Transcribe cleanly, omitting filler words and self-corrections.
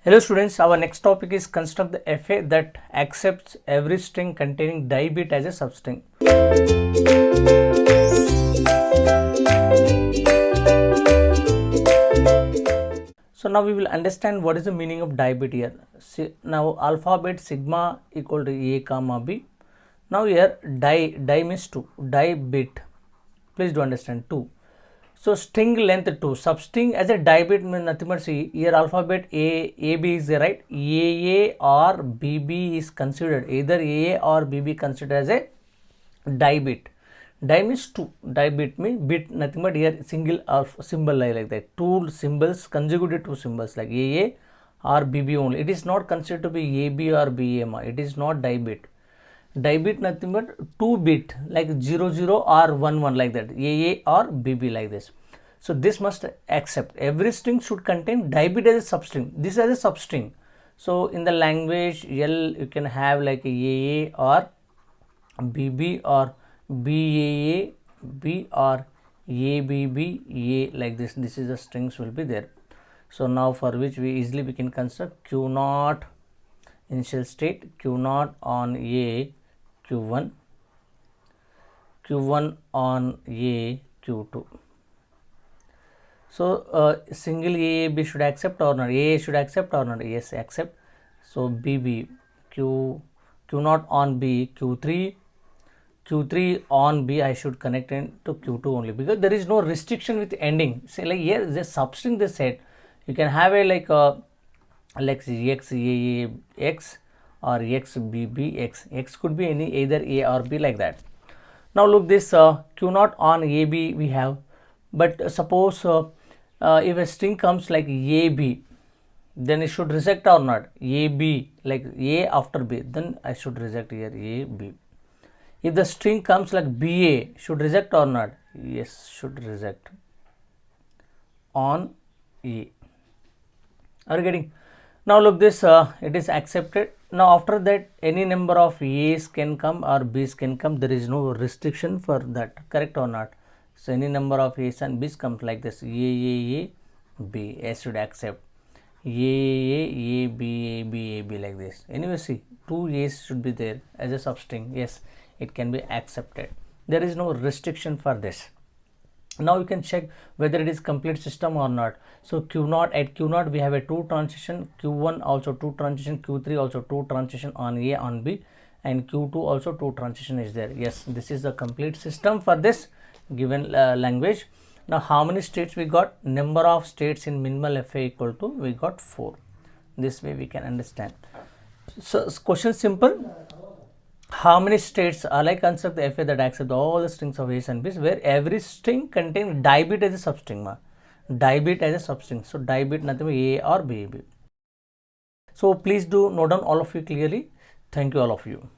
Hello students, our next topic is construct the FA that accepts every string containing DIBIT as a substring. So now we will understand what is the meaning of DIBIT here. See, now alphabet sigma equal to A comma B. Now here di means 2, DIBIT. Please do understand 2. So string length 2, substring as a DIBIT means nothing but see here alphabet AB is there, right? AA or BB is considered, either AA or BB considered as a DIBIT. Di means 2, DIBIT means bit nothing but here single symbol like that, 2 symbols, consecutive 2 symbols like AA or BB only. It is not considered to be AB or BM, it is not DIBIT. DIBIT nothing but 2 bit like 00 or 11 like that, AA or BB like this. So this must accept every string should contain DIBIT as a substring. This as a substring. So in the language L you can have like AA or BB or BAA B or ABB A like this. This is the strings will be there. So now for which we can construct Q0 initial state, Q0 on A Q1, Q1 on A Q2. So single AAB should accept or not? AA should accept or not? Yes, accept. So BB Q0 on B Q3, Q3 on B I should connect into Q2 only because there is no restriction with ending. Say like here the substring they said you can have a like X AA X or X BB X. X could be any either A or B like that. Now look this Q0 on AB we have, but suppose if a string comes like AB, then it should reject or not? AB like A after B, then I should reject here AB. If the string comes like BA, should reject or not? Yes, should reject on A. Are you getting? Now look this, it is accepted. Now after that any number of A's can come or B's can come. There is no restriction for that. Correct or not? So any number of A's and B's comes like this. A, B. A should accept. A, B like this. Anyway see, 2 A's should be there as a substring. Yes, it can be accepted. There is no restriction for this. Now you can check whether it is complete system or not. So Q0, at Q0 we have a 2 transition, Q1 also 2 transition, Q3 also 2 transition on A on B, and Q2 also 2 transition is there. Yes, this is the complete system for this given language. Now how many states we got? Number of states in minimal FA equal to we got 4. This way we can understand. So question simple. How many states are like construct the FA that accept all the strings of A's and B's where every string contains DIBIT as a substring. DIBIT as a substring. So DIBIT nothing but A or B. So please do note down all of you clearly. Thank you all of you.